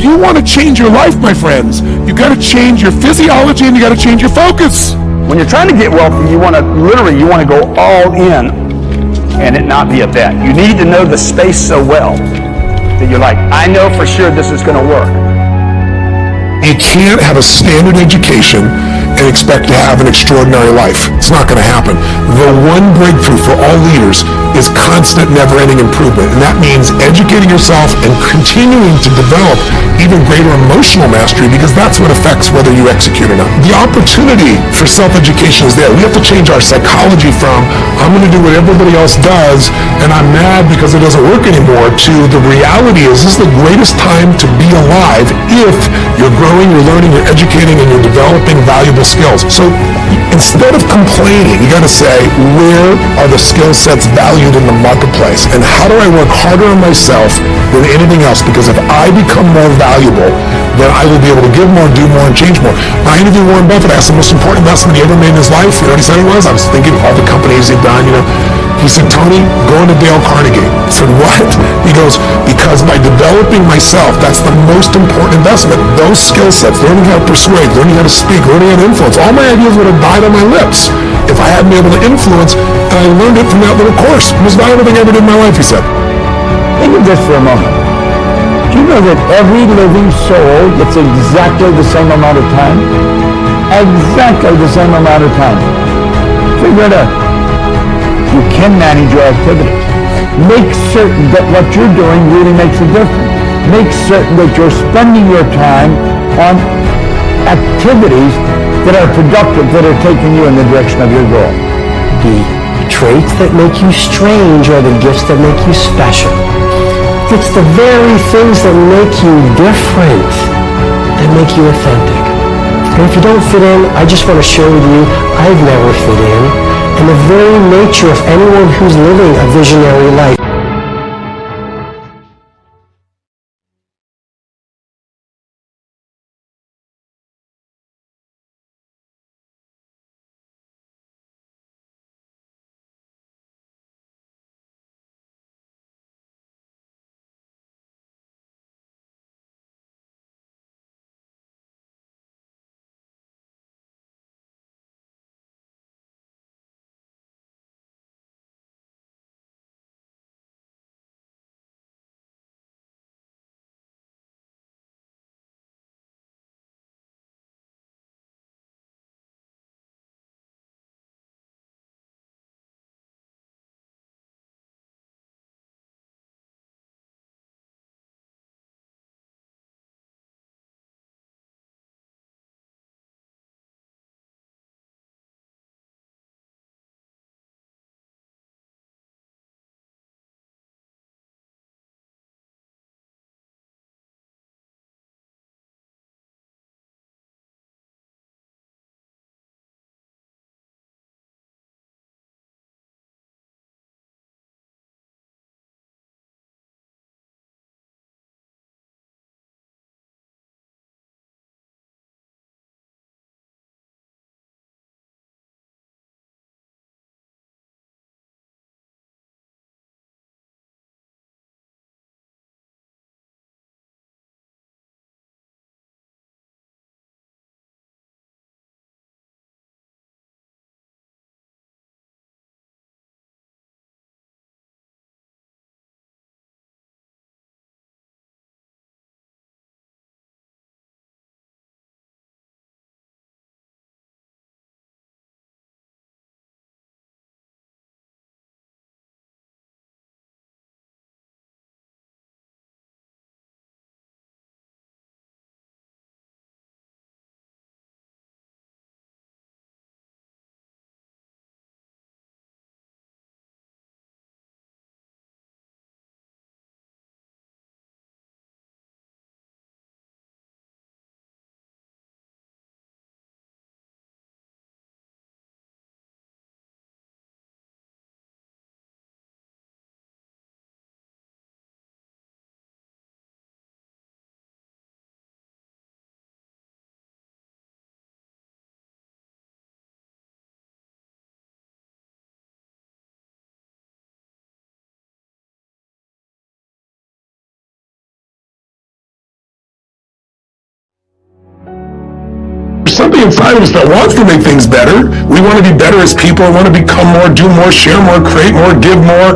you want to change your life, my friends, you got to change your physiology and you got to change your focus. When you're trying to get wealthy, you want to go all in and it not be a bet. You need to know the space so well that you're like, I know for sure this is going to work. You can't have a standard education and expect to have an extraordinary life. It's not going to happen. The one breakthrough for all leaders is constant, never-ending improvement. And that means educating yourself and continuing to develop even greater emotional mastery, because that's what affects whether you execute or not. The opportunity for self-education is there. We have to change our psychology from, I'm going to do what everybody else does, and I'm mad because it doesn't work anymore, to the reality is this is the greatest time to be alive if you're growing, you're learning, you're educating, and you're developing valuable skills. So instead of complaining, you got to say, where are the skill sets valued in the marketplace? And how do I work harder on myself than anything else? Because if I become more valuable, then I will be able to give more, do more, and change more. When I interviewed Warren Buffett, I asked the most important investment he ever made in his life. You know what he said it was? I was thinking of all the companies he'd done, He said, Tony, going to Dale Carnegie. I said, what? He goes, because by developing myself, that's the most important investment. Those skill sets, learning how to persuade, learning how to speak, learning how to influence, all my ideas would have died on my lips if I hadn't been able to influence, and I learned it from that little course. It was the most valuable thing I ever did in my life, he said. Think of this for a moment. Do you know that every living soul gets exactly the same amount of time? Exactly the same amount of time. Figure it out. You can manage your activities. Make certain that what you're doing really makes a difference. Make certain that you're spending your time on activities that are productive, that are taking you in the direction of your goal. The traits that make you strange are the gifts that make you special. It's the very things that make you different that make you authentic. And if you don't fit in, I just want to share with you, I've never fit in. And the very nature of anyone who's living a visionary life there's something inside of us that wants to make things better. We want to be better as people. We want to become more, do more, share more, create more, give more.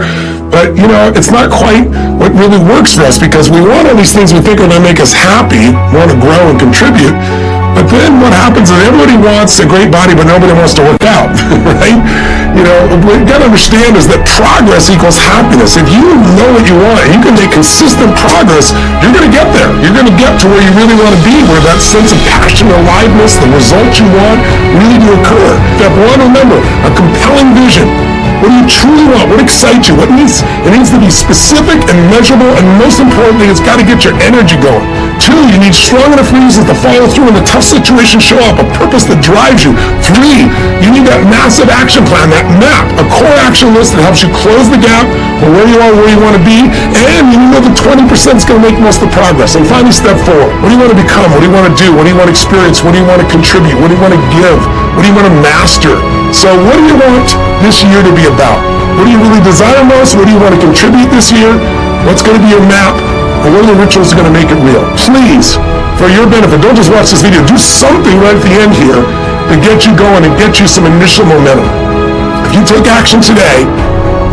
But, it's not quite what really works for us, because we want all these things we think are going to make us happy, want to grow and contribute. But then what happens is everybody wants a great body, but nobody wants to work out, right? What you got to understand is that progress equals happiness. If you know what you want and you can make consistent progress, you're going to get there. You're going to get to where you really want to be, where that sense of passion, aliveness, the results you want really do occur. Step one, remember, a compelling vision. What do you truly want? What excites you? It needs to be specific and measurable, and most importantly, it's got to get your energy going. 2, you need strong enough reasons to follow through when the tough situations show up, a purpose that drives you. 3, you need that massive action plan, that map, a core action list that helps you close the gap from where you are, where you want to be, and you know the 20% is going to make most of the progress. And finally, step 4, what do you want to become? What do you want to do? What do you want to experience? What do you want to contribute? What do you want to give? What do you want to master? So what do you want this year to be about? What do you really desire most? What do you want to contribute this year? What's going to be your map? And what are the rituals that are going to make it real? Please, for your benefit, don't just watch this video. Do something right at the end here to get you going and get you some initial momentum. If you take action today,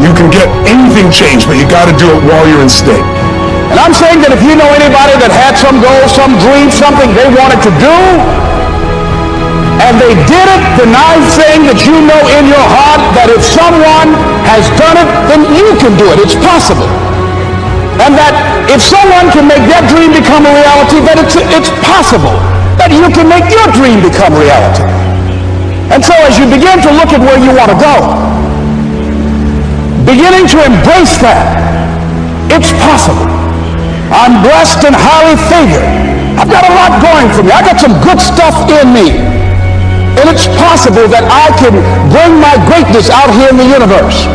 you can get anything changed, but you got to do it while you're in state. And I'm saying that if you know anybody that had some goal, some dream, something they wanted to do, and they did it, then I'm saying that you know in your heart that if someone has done it, then you can do it. It's possible. And that if someone can make their dream become a reality, then it's possible that you can make your dream become reality. And so as you begin to look at where you want to go, beginning to embrace that, it's possible. I'm blessed and highly favored. I've got a lot going for me. I got some good stuff in me. And it's possible that I can bring my greatness out here in the universe.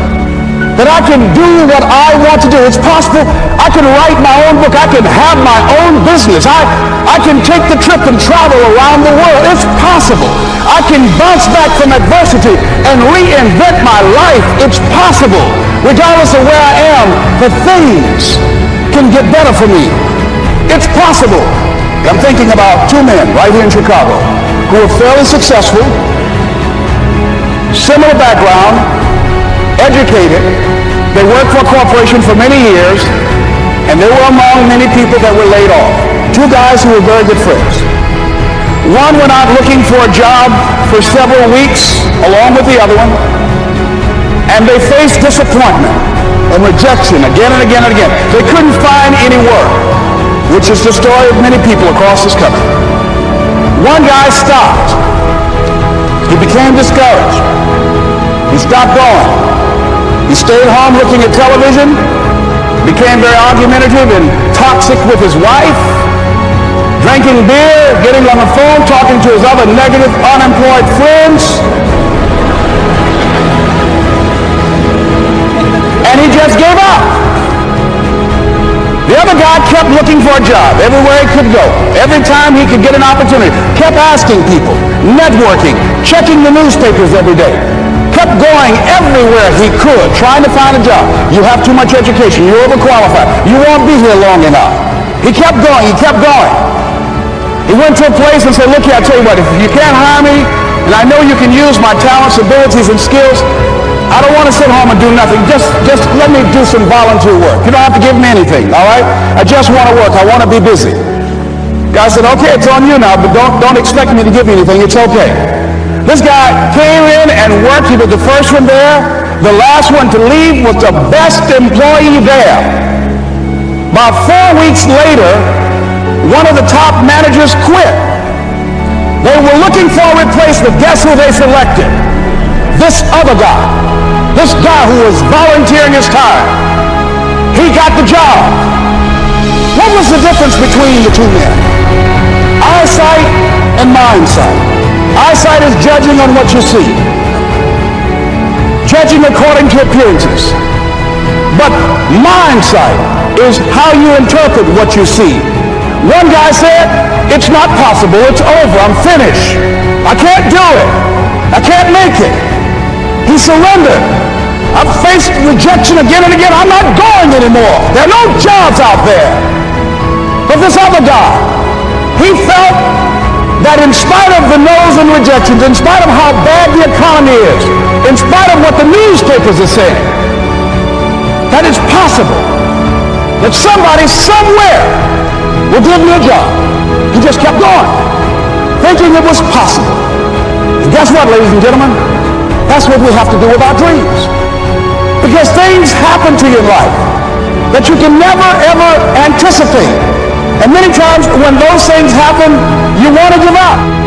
That I can do what I want to do. It's possible I can write my own book. I can have my own business. I can take the trip and travel around the world. It's possible. I can bounce back from adversity and reinvent my life. It's possible. Regardless of where I am, the things can get better for me. It's possible. I'm thinking about 2 men right here in Chicago who are fairly successful, similar background, educated. They worked for a corporation for many years, and they were among many people that were laid off. 2 guys who were very good friends. One went out looking for a job for several weeks along with the other one, and they faced disappointment and rejection again and again and again. They couldn't find any work, which is the story of many people across this country. One guy stopped. He became discouraged. He stopped going. He stayed home looking at television, became very argumentative and toxic with his wife, drinking beer, getting on the phone, talking to his other negative, unemployed friends. And he just gave up. The other guy kept looking for a job everywhere he could go. Every time he could get an opportunity, kept asking people, networking, checking the newspapers every day. Kept going everywhere he could, trying to find a job. You have too much education. You're overqualified. You won't be here long enough. He kept going. He kept going. He went to a place and said, look here, I tell you what, if you can't hire me, and I know you can use my talents, abilities, and skills, I don't want to sit home and do nothing. Just let me do some volunteer work. You don't have to give me anything, all right? I just want to work. I want to be busy. Guy said, okay, it's on you now, but don't expect me to give you anything. It's okay. This guy came in and worked. He was the first one there. The last one to leave was the best employee there. About 4 weeks later, one of the top managers quit. They were looking for a replacement. Guess who they selected? This other guy. This guy who was volunteering his time. He got the job. What was the difference between the 2 men? Eyesight and mindsight. Eyesight is judging on what you see. Judging according to appearances. But mindsight is how you interpret what you see. One guy said, it's not possible, it's over, I'm finished. I can't do it. I can't make it. He surrendered. I've faced rejection again and again. I'm not going anymore. There are no jobs out there. But this other guy, he felt that in spite of the no's and rejections, in spite of how bad the economy is, in spite of what the newspapers are saying, that it's possible that somebody somewhere will give me a job. He just kept going, thinking it was possible. And guess what, ladies and gentlemen? That's what we have to do with our dreams. Because things happen to you in life that you can never, ever anticipate. And many times when those things happen, you want to give up.